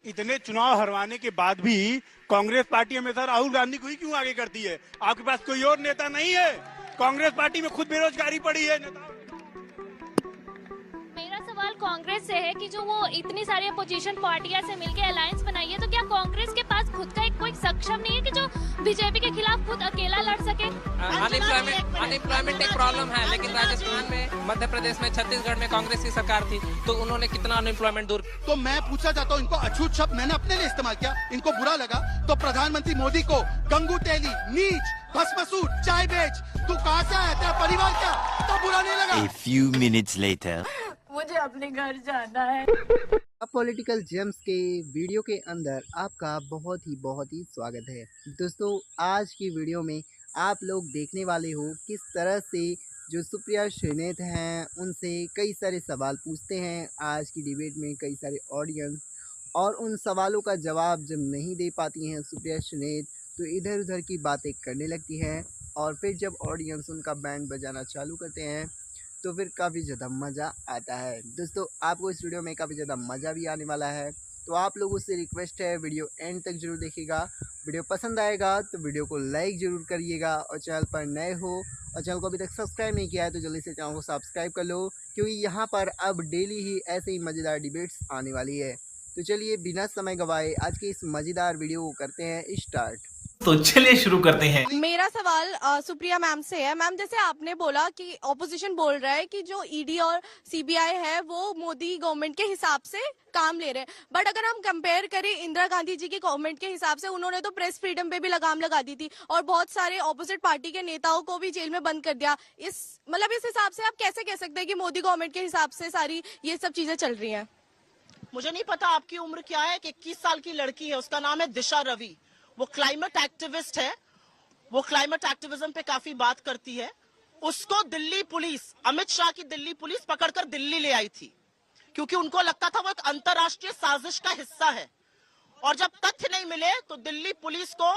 इतने चुनाव हरवाने के बाद भी कांग्रेस पार्टी हमेशा राहुल गांधी को ही क्यों आगे करती है? आपके पास कोई और नेता नहीं है? कांग्रेस पार्टी में खुद बेरोजगारी पड़ी है। मेरा सवाल कांग्रेस से है कि जो वो इतनी सारी अपोजिशन पार्टियां से मिलकर अलायंस बनाई है, तो क्या कांग्रेस के पास खुद का कोई सक्षम नहीं है कि जो बीजेपी के खिलाफ खुद अकेला लड़ सके? अनएम्प्लॉयमेंट एक प्रॉब्लम है, लेकिन राजस्थान में, मध्य प्रदेश में, छत्तीसगढ़ में कांग्रेस की सरकार थी, तो उन्होंने कितना अनएम्प्लॉयमेंट दूर। तो मैं पूछना चाहता हूँ, इनको अछूत शब्द मैंने अपने लिए इस्तेमाल किया, इनको बुरा लगा तो प्रधानमंत्री मोदी को गंगू तेली, नीच, भस्मसूर, चाय बेच, तू कहाँ से आया, तेरा परिवार क्या, तो बुरा नहीं लगा? A few minutes later. मुझे अपने घर जाना है। पॉलिटिकल जेम्स के वीडियो के अंदर आपका बहुत ही स्वागत है। दोस्तों, आज की वीडियो में आप लोग देखने वाले हो किस तरह से जो सुप्रिया श्रीनेत हैं उनसे कई सारे सवाल पूछते हैं आज की डिबेट में कई सारे ऑडियंस, और उन सवालों का जवाब जब नहीं दे पाती हैं सुप्रिया श्रीनेत तो इधर उधर की बातें करने लगती हैं, और फिर जब ऑडियंस उनका बैंड बजाना चालू करते हैं तो फिर काफ़ी ज़्यादा मज़ा आता है। दोस्तों, आपको इस वीडियो में काफ़ी ज़्यादा मज़ा भी आने वाला है, तो आप लोगों से रिक्वेस्ट है वीडियो एंड तक जरूर देखिएगा। वीडियो पसंद आएगा तो वीडियो को लाइक ज़रूर करिएगा, और चैनल पर नए हो और चैनल को अभी तक सब्सक्राइब नहीं किया है तो जल्दी से चैनल को सब्सक्राइब कर लो, क्योंकि यहाँ पर अब डेली ही ऐसे ही मज़ेदार डिबेट्स आने वाली है। तो चलिए बिना समय गवाए आज की इस मज़ेदार वीडियो को करते हैं स्टार्ट। तो चलिए शुरू करते हैं। मेरा सवाल सुप्रिया मैम से है। मैम, जैसे आपने बोला कि ऑपोजिशन बोल रहा है कि जो ईडी और सीबीआई है वो मोदी गवर्नमेंट के हिसाब से काम ले रहे हैं, बट अगर हम कंपेयर करें इंदिरा गांधी जी की गवर्नमेंट के हिसाब से, उन्होंने तो प्रेस फ्रीडम पे भी लगाम लगा दी थी और बहुत सारे ऑपोजिट पार्टी के नेताओं को भी जेल में बंद कर दिया। इस हिसाब से आप कैसे कह सकते हैं कि मोदी गवर्नमेंट के हिसाब से सारी ये सब चीजें चल रही हैं? मुझे नहीं पता आपकी उम्र क्या है। 21 साल की लड़की है, उसका नाम है दिशा रवि। वो क्लाइमेट एक्टिविस्ट है, वो क्लाइमेट एक्टिविज्म पे काफी बात करती है। उसको दिल्ली पुलिस, अमित शाह की दिल्ली पुलिस पकड़कर दिल्ली ले आई थी, क्योंकि उनको लगता था वो एक अंतर्राष्ट्रीय साजिश का हिस्सा है। और जब तथ्य नहीं मिले तो दिल्ली पुलिस को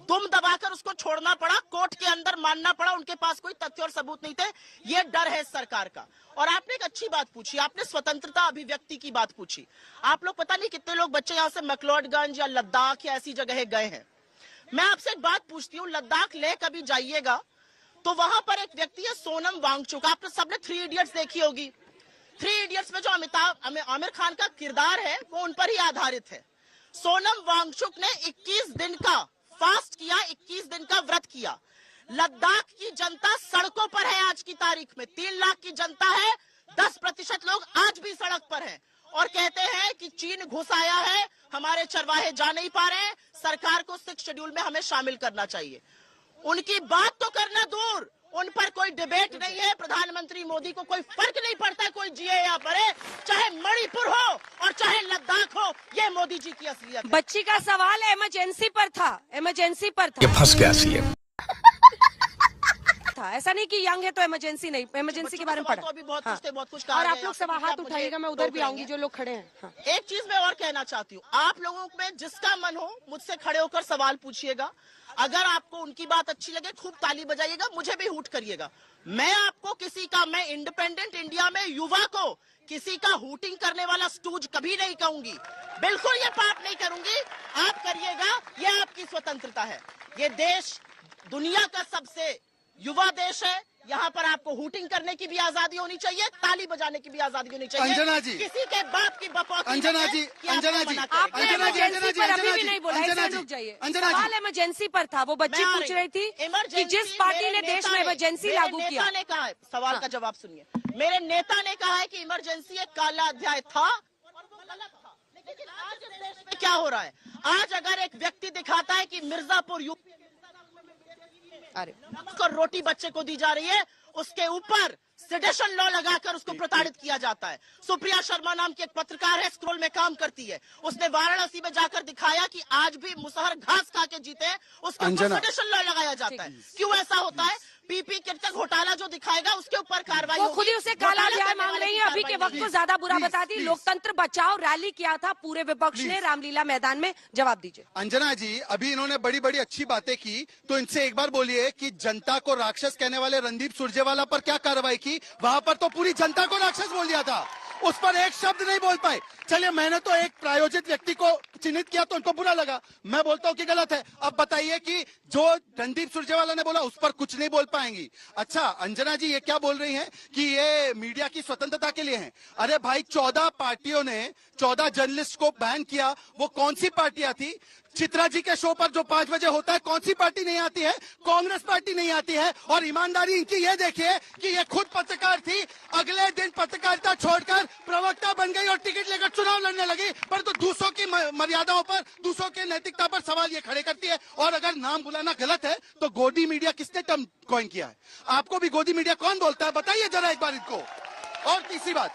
दुम दबाकर उसको छोड़ना पड़ा, कोर्ट के अंदर मानना पड़ा। उनके पास कोई तथ्य और सबूत नहीं थे। ये डर है सरकार का। और आपने एक अच्छी बात पूछी, आपने स्वतंत्रता अभिव्यक्ति की बात पूछी। आप लोग पता नहीं कितने लोग बच्चे यहाँ से मैक्लोडगंज या लद्दाख या ऐसी जगह गए हैं। मैं आपसे एक बात पूछती हूँ, लद्दाख ले कभी जाइएगा तो वहां पर एक व्यक्ति है सोनम वांगचुक। आपने सबने 3 इडियट्स देखी होगी। 3 इडियट्स में जो आमिर खान का किरदार है वो उन पर ही आधारित है। सोनम वांगचुक ने 21 दिन का फास्ट किया, 21 दिन का व्रत किया। लद्दाख की जनता सड़कों पर है आज की तारीख में। 3 लाख की जनता है, 10% लोग आज भी सड़क पर हैं और कहते हैं कि चीन घुस आया है, हमारे चरवाहे जा नहीं पा रहे हैं, सरकार को 6 शेड्यूल में हमें शामिल करना चाहिए। उनकी बात तो करना दूर, उन पर कोई डिबेट नहीं है। प्रधानमंत्री मोदी को कोई फर्क नहीं पड़ता कोई जिए या मरे, चाहे मणिपुर हो और चाहे लद्दाख हो। ये मोदी जी की असलियत है। बच्ची का सवाल इमरजेंसी पर था, इमरजेंसी पर था। ये फंस गया सीएम। ऐसा नहीं कि यंग है तो इमरजेंसी नहीं, इमरजेंसी के बारे में पढ़ा। तो अभी बहुत कुछ और आप लोग सब हाथ उठाइएगा, मैं उधर भी आऊंगी जो लोग खड़े हैं। हाँ। एक चीज मैं और कहना चाहती हूँ, आप लोगों में जिसका मन हो मुझसे खड़े होकर सवाल पूछिएगा। अगर आपको उनकी बात अच्छी लगे खूब ताली बजाइएगा, मुझे भी हूट करिएगा। मैं आपको मैं इंडिपेंडेंट इंडिया में युवा को किसी का हूटिंग करने वाला स्टूज कभी नहीं कहूंगी। बिल्कुल ये पाप नहीं करूंगी। आप करिएगा, ये आपकी स्वतंत्रता है। ये देश दुनिया का सबसे युवा देश है। यहाँ पर आपको हूटिंग करने की भी आजादी होनी चाहिए, ताली बजाने की भी आजादी होनी चाहिए। अंजना जी, किसी के बाप की बपौती अंजना जी, आपने इमरजेंसी पर अभी भी नहीं बोला, इससे रुक जाइए। सवाल इमरजेंसी पर था, वो बच्ची पूछ रही थी कि जिस पार्टी ने देश में इमरजेंसी लागू किया। नेता ने कहा है, सवाल का जवाब सुनिए। मेरे नेता ने कहा है कि इमरजेंसी एक काला अध्याय था और वो गलत था। लेकिन आज इस देश में क्या हो रहा है? आज अगर एक व्यक्ति दिखाता है कि मिर्जापुर यूपी उसको रोटी बच्चे को दी जा रही है, उसके ऊपर सेडेशन लॉ लगाकर उसको प्रताड़ित किया जाता है। सुप्रिया शर्मा नाम की एक पत्रकार है, स्क्रोल में काम करती है। उसने वाराणसी में जाकर दिखाया कि आज भी मुसहर घास खा के जीते, उसके ऊपर सेडेशन लॉ लगाया जाता है। क्यों ऐसा होता है? पीपी किरतक घोटाला जो दिखाएगा उसके ऊपर कार्रवाई होगी। वो खुद ही उसे काला अध्याय मांग रही है। अभी के वक्त को ज्यादा बुरा बताती। लोकतंत्र बचाओ रैली किया था पूरे विपक्ष ने रामलीला मैदान में। जवाब दीजिए। अंजना जी, अभी इन्होंने बड़ी बड़ी अच्छी बातें की, तो इनसे एक बार बोलिए कि जनता को राक्षस कहने वाले रणदीप सुरजेवाला पर क्या कार्रवाई की? वहां पर तो पूरी जनता को राक्षस बोल दिया था। उस पर एक शब्द नहीं बोल पाए। चलिए, मैंने तो एक प्रायोजित व्यक्ति को चिन्हित किया तो उनको बुरा लगा, मैं बोलता हूं कि गलत है। अब बताइए कि जो रणदीप सुरजेवाला ने बोला उस पर कुछ नहीं बोल पाएंगी। अच्छा, अंजना जी ये क्या बोल रही हैं कि ये मीडिया की स्वतंत्रता के लिए है। अरे भाई, 14 पार्टियों ने 14 जर्नलिस्ट को बैन किया। वो कौन सी पार्टियां थी? चित्रा जी के शो पर जो 5 बजे होता है, कौन सी पार्टी नहीं आती है? कांग्रेस पार्टी नहीं आती है। और ईमानदारी इनकी ये देखिए कि ये खुद पत्रकार थी, अगले दिन पत्रकारिता छोड़कर प्रवक्ता बन गई और टिकट लेकर चुनाव लड़ने लगी, परंतु दूसरों की मर्यादाओं पर, दूसरों की नैतिकता पर सवाल ये खड़े करती है। और अगर नाम बुलाना गलत है तो गोदी मीडिया किसने टर्म कॉइन किया है? आपको भी गोदी मीडिया कौन बोलता है? बताइए जरा एक बार इनको। और तीसरी बात,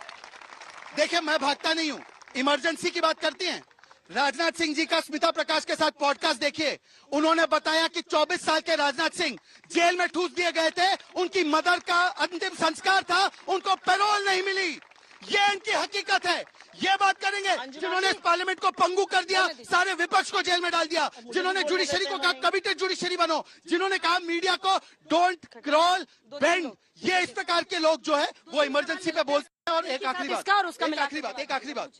देखिए मैं भागता नहीं हूं, इमरजेंसी की बात करती हैं। राजनाथ सिंह जी का स्मिता प्रकाश के साथ पॉडकास्ट देखिए। उन्होंने बताया कि 24 साल के राजनाथ सिंह जेल में ठूस दिए गए थे, उनकी मदर का अंतिम संस्कार था, उनको पैरोल नहीं मिली। ये इनकी हकीकत है। ये बात करेंगे जिन्होंने इस पार्लियामेंट को पंगु कर दिया, सारे विपक्ष को जेल में डाल दिया, जिन्होंने जुडिशरी को कहा कमिटेड जुडिशरी बनो, जिन्होंने कहा मीडिया को डोंट क्रॉल बेंड। ये इस प्रकार के लोग जो है वो इमरजेंसी पे बोलते हैं। और एक आखिरी बात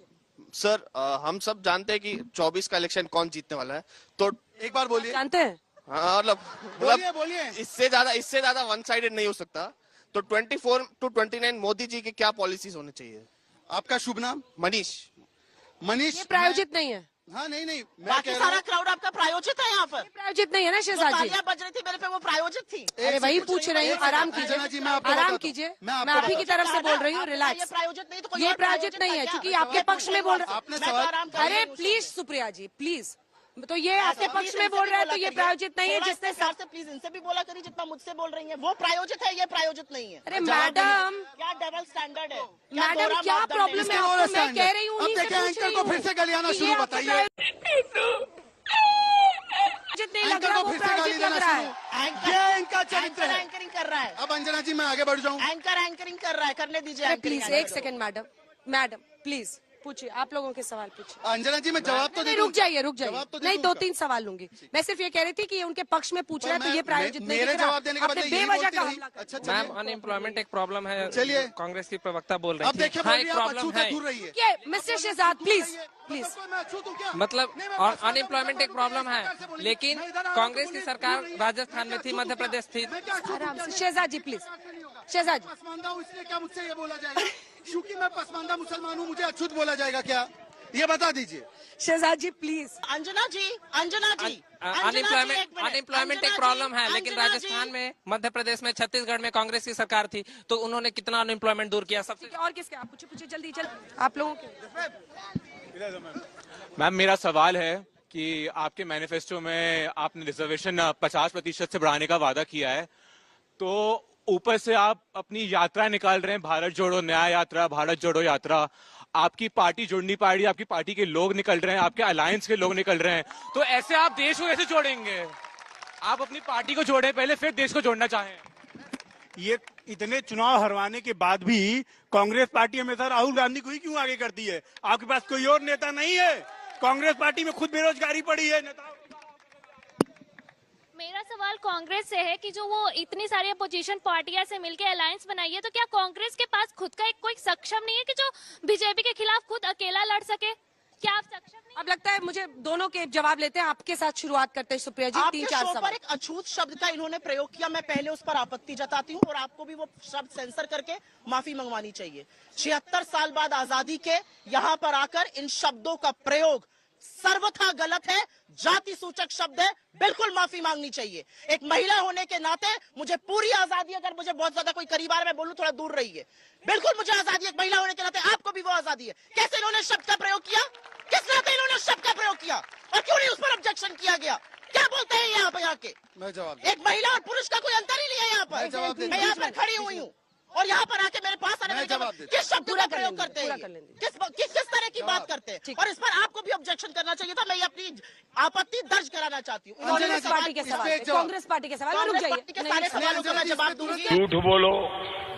सर, हम सब जानते हैं कि 24 का इलेक्शन कौन जीतने वाला है, तो एक बार बोलिए। जानते हैं? हाँ, बोलिए। इससे ज्यादा वन साइडेड नहीं हो सकता। तो 24 to 29 मोदी जी की क्या पॉलिसीज होने चाहिए? आपका शुभ नाम? मनीष। ये प्रायोजित नहीं है। हाँ, नहीं, बाकी सारा क्राउड आपका प्रायोजित है यहाँ पर। प्रायोजित नहीं है ना शहजाद जी? तालियां बज रही थी मेरे पे, वो प्रायोजित थी। अरे वही पूछ रही हूँ, आराम कीजिए, आराम कीजिए। मैं आप ही की तरफ से बोल रही हूँ, रिलैक्स। ये प्रायोजित नहीं तो कोई ये और प्रायोजित नहीं है, क्योंकि आपके पक्ष में बोल रहे। अरे प्लीज सुप्रिया जी, प्लीज। तो ये आपके पक्ष में बोल रहा है तो ये प्रायोजित नहीं है। जिसने से प्लीज इनसे भी बोला करिए जितना मुझसे बोल रही है। वो प्रायोजित है, ये प्रायोजित नहीं है। अरे मैडम, क्या डबल स्टैंडर्ड है? मैडम क्या प्रॉब्लम है आपको? मैं कह रही हूँ, अब देखिए एंकर को फिर से गलियाना शुरू, बताइए। नहीं लग रहा, वो प्रायोजित लग रहा है। ये इनका चरित्र है। एंकरिंग कर रहा है। अब अंजना जी मैं आगे बढ़ जाऊँ। एंकरिंग कर रहा है, करने दीजिए। प्लीज एक सेकंड मैडम प्लीज पूछिए, आप लोगों के सवाल पूछिए। अंजना जी मैं जवाब तो नहीं, रुक जाइए। नहीं, 2-3 सवाल लूंगी। मैं सिर्फ ये कह रही थी कि ये उनके पक्ष में पूछ रहा है तो ये प्रायोजित नहीं मेरे जवाब देने के आपने बेवजह का हमला कर। अच्छा, मैम, अनएम्प्लॉयमेंट एक प्रॉब्लम है। चलिए, कांग्रेस की प्रवक्ता बोल रही अब देखिए, एक प्रॉब्लम है। दूर रही है। Mister Shahzad please. मतलब अनएम्प्लॉयमेंट एक प्रॉब्लम है, लेकिन कांग्रेस की सरकार राजस्थान में थी, मध्य प्रदेश थी। आराम से शहजाद जी, प्लीज। शहजाद जी, पसमानदा हूँ इसलिए क्या मुझसे ये बोला जाएगा? क्योंकि मैं पसमानदा मुसलमान हूँ मुझे अछूत बोला जाएगा क्या? ये बता दीजिए। शहजाद जी प्लीज। अंजना जी अनएम्प्लॉयमेंट एक प्रॉब्लम है, लेकिन राजस्थान में, मध्य प्रदेश में, छत्तीसगढ़ में कांग्रेस की सरकार थी, तो उन्होंने कितना अनएम्प्लॉयमेंट दूर किया? सबसे और किसके? आप पूछिए जल्दी आप लोगों के। मैम, मेरा सवाल है कि आपके मैनिफेस्टो में आपने रिजर्वेशन 50% से बढ़ाने का वादा किया है, तो ऊपर से आप अपनी यात्रा निकाल रहे हैं, भारत जोड़ो न्याय यात्रा, भारत जोड़ो यात्रा। आपकी पार्टी जुड़ नहीं पा रही, आपकी पार्टी के लोग निकल रहे हैं, आपके अलायंस के लोग निकल रहे हैं, तो ऐसे आप देश को कैसे जोड़ेंगे? आप अपनी पार्टी को जोड़े पहले, फिर देश को जोड़ना चाहें। ये इतने चुनाव हरवाने के बाद भी कांग्रेस पार्टी हमेशा राहुल गांधी को ही क्यों आगे करती है? आपके पास कोई और नेता नहीं है? कांग्रेस पार्टी में खुद बेरोजगारी पड़ी है। मेरा सवाल कांग्रेस से है कि जो वो इतनी सारी अपोजिशन पार्टियां से मिलकर अलायंस बनाई है, तो क्या कांग्रेस के पास खुद का कोई सक्षम नहीं है कि जो बीजेपी के खिलाफ खुद अकेला लड़ सके? क्या आप सक्षम नहीं? अब लगता है मुझे दोनों के जवाब लेते हैं। आपके साथ शुरुआत करते हैं सुप्रिया जी। 3-4 सवाल। एक अछूत शब्द का इन्होंने प्रयोग किया, मैं पहले उस पर आपत्ति जताती हूँ और आपको भी वो शब्द सेंसर करके माफी मंगवानी चाहिए। 76 साल बाद आजादी के यहाँ पर आकर इन शब्दों का प्रयोग सर्वथा गलत है, जाति सूचक शब्द है, बिल्कुल माफी मांगनी चाहिए। एक महिला होने के नाते मुझे पूरी आजादी, अगर मुझे बहुत ज्यादा कोई करीब आ रहा है मैं बोलूं थोड़ा दूर रहिए, बिल्कुल मुझे आजादी, एक महिला होने के नाते आपको भी वो आजादी है। कैसे इन्होंने शब्द का प्रयोग किया? किस नाते इन्होंने शब्द का प्रयोग किया और क्यों नहीं उस पर ऑब्जेक्शन किया गया? क्या बोलते हैं यहाँ पे? मैं जवाब एक महिला और पुरुष का कोई अंतर ही नहीं है यहाँ पर। मैं यहाँ पर खड़ी हुई हूँ और यहाँ पर आके मेरे पास आने किस शब्द का प्रयोग करते हैं, किस तरह की बात करते हैं, और इस पर आपको भी ऑब्जेक्शन करना चाहिए था। मैं ये अपनी आपत्ति दर्ज कराना चाहती हूँ। कांग्रेस पार्टी के सवाल, कांग्रेस पार्टी के सवाल, रुक जाइए। सारे सवालों का मैं जवाब दूंगी। झूठ बोलो,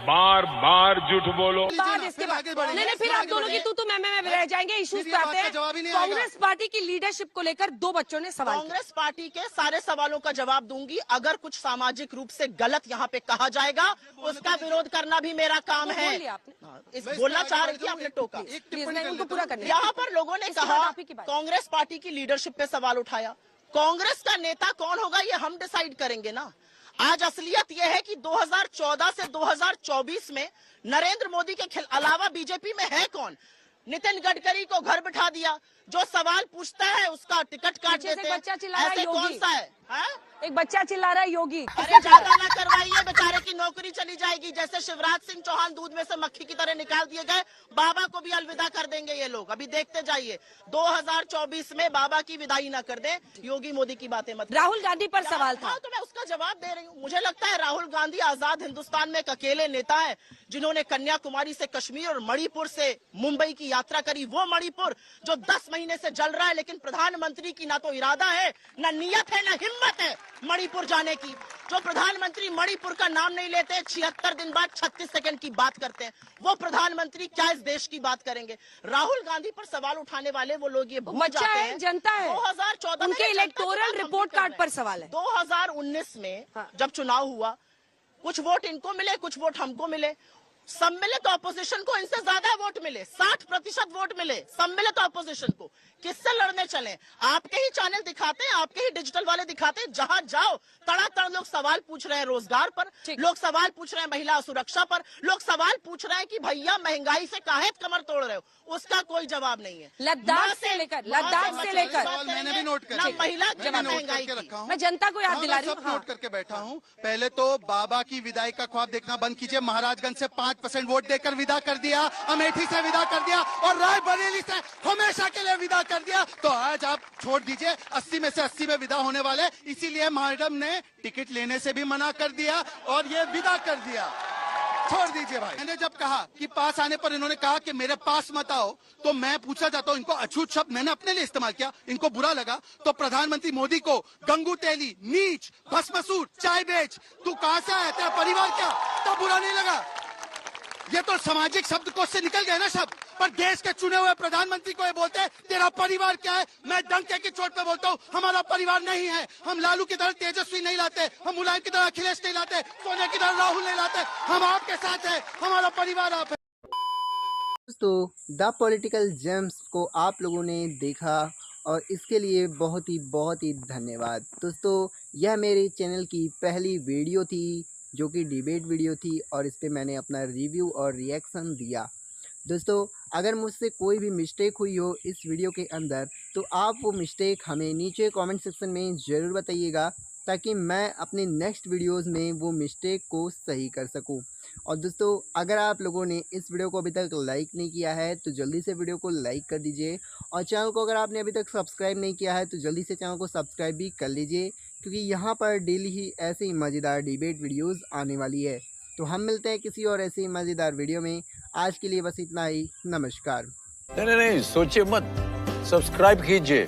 बार बार झूठ बोलो। इसके बाद नहीं, फिर आप दोनों की तू मैं रह जाएंगे। इश्यूज पे आते हैं। कांग्रेस पार्टी की लीडरशिप को लेकर 2 बच्चों ने सवाल। कांग्रेस पार्टी के सारे सवालों का जवाब दूंगी। अगर कुछ सामाजिक रूप से गलत यहाँ पे कहा जाएगा उसका विरोध करना भी मेरा काम है। लिया आपने। बोलना चाह रही थी, आपने टोका। उनको पूरा करने दीजिए। यहाँ पर लोगों ने इसके कहा, बाद आप ही की बात। कांग्रेस पार्टी की लीडरशिप पे सवाल उठाया। कांग्रेस का नेता कौन होगा ये हम डिसाइड करेंगे ना। आज असलियत यह है कि 2014 से 2024 में नरेंद्र मोदी के अलावा बीजेपी में है कौन। नितिन गडकरी को घर बिठा दिया, जो सवाल पूछता है उसका टिकट काट पीछे से देते एक बच्चा चिल्ला रहा है, ऐसे कौन योगी। सा है, हाँ? एक बच्चा चिल्ला रहा है योगी। अरे ज्यादा ना करवाइए, बेचारे की नौकरी चली जाएगी। जैसे शिवराज सिंह चौहान दूध में से मक्खी की तरह निकाल दिए गए, बाबा को भी अलविदा कर देंगे ये लोग। अभी देखते जाइए 2024 में बाबा की विदाई ना कर दे। योगी मोदी की बातें मत। राहुल गांधी पर सवाल था। हाँ, तो मैं उसका जवाब दे रही हूँ। मुझे लगता है राहुल गांधी आजाद हिंदुस्तान में एक अकेले नेता है जिन्होंने कन्याकुमारी से कश्मीर और मणिपुर से मुंबई की यात्रा करी। वो मणिपुर जो 10 महीने से जल रहा है, लेकिन प्रधानमंत्री की ना तो इरादा है, ना नियत है, ना हिम्मत है मणिपुर जाने की। जो प्रधानमंत्री मणिपुर का नाम नहीं लेते, 76 दिन बाद 36 सेकंड की बात करते हैं, वो प्रधानमंत्री क्या इस देश की बात करेंगे। राहुल गांधी पर सवाल उठाने वाले वो लोग ये भूल बच्चा जाते है, हैं। जनता है। 2014 उनके इलेक्टोरल रिपोर्ट कार्ड पर सवाल है। 2019 में जब चुनाव हुआ, कुछ वोट इनको मिले, कुछ वोट हमको मिले। सम्मिलित ऑपोजिशन को इनसे ज्यादा वोट मिले, 60% वोट मिले सम्मिलित ऑपोजिशन को। किससे लड़ने चले? आपके ही चैनल दिखाते हैं, आपके ही डिजिटल वाले दिखाते हैं। जहां जाओ तड़ातड़ लोग सवाल पूछ रहे हैं रोजगार पर, लोग सवाल पूछ रहे हैं महिला सुरक्षा पर, लोग सवाल पूछ रहे हैं कि भैया महंगाई से काहे कमर तोड़ रहे हो। उसका कोई जवाब नहीं है। लद्दाख से लेकर मैंने भी नोट ना महिला की ना नोट महंगाई करके की। रखा हूँ। मैं जनता को याद दिला रही सब हूँ। नोट करके बैठा हूँ। पहले तो बाबा की विदाई का ख्वाब देखना बंद कीजिए। महाराजगंज से 5% वोट देकर विदा कर दिया, अमेठी से विदा कर दिया और रायबरेली से हमेशा के लिए विदा कर दिया। तो आज आप छोड़ दीजिए, 80 में से 80 में विदा होने वाले। इसीलिए मैडम ने टिकट लेने से भी मना कर दिया और ये विदा कर दिया। छोड़ दीजिए भाई। मैंने जब कहा कि पास आने पर इन्होंने कहा कि मेरे पास मत आओ, तो मैं पूछना चाहता हूँ, इनको अछूत शब्द मैंने अपने लिए इस्तेमाल किया, इनको बुरा लगा तो प्रधानमंत्री मोदी को गंगू तेली, नीच, भस्मसूर, चाय बेच, तू कहां से आया, तेरा परिवार क्या, तो बुरा नहीं लगा। ये तो सामाजिक शब्दकोश से निकल गए ना शब्द, पर देश के चुने हुए प्रधानमंत्री को ये बोलते हैं तेरा परिवार क्या है। मैं डंके की चोट पे बोलता हूँ, हमारा परिवार नहीं है। हम लालू की तरह तेजस्वी नहीं लाते, हम मुलायम की तरह अखिलेश नहीं लाते, सोनिया की तरह राहुल नहीं लाते। हम आपके साथ है, हमारा परिवार आप है। दोस्तों, द पॉलिटिकल जेम्स को आप लोगों ने देखा और इसके लिए बहुत ही धन्यवाद। दोस्तों, यह मेरे चैनल की पहली वीडियो थी जो कि डिबेट वीडियो थी और इस पर मैंने अपना रिव्यू और रिएक्शन दिया। दोस्तों, अगर मुझसे कोई भी मिस्टेक हुई हो इस वीडियो के अंदर तो आप वो मिस्टेक हमें नीचे कमेंट सेक्शन में ज़रूर बताइएगा, ताकि मैं अपने नेक्स्ट वीडियोस में वो मिस्टेक को सही कर सकूं। और दोस्तों, अगर आप लोगों ने इस वीडियो को अभी तक लाइक नहीं किया है तो जल्दी से वीडियो को लाइक कर दीजिए, और चैनल को अगर आपने अभी तक सब्सक्राइब नहीं किया है तो जल्दी से चैनल को सब्सक्राइब भी कर लीजिए, क्योंकि यहाँ पर डेली ही ऐसे ही मज़ेदार डिबेट वीडियोज़ आने वाली है। तो हम मिलते हैं किसी और ऐसे ही मज़ेदार वीडियो में। आज के लिए बस इतना ही। नमस्कार। नहीं सोचिए मत, सब्सक्राइब कीजिए।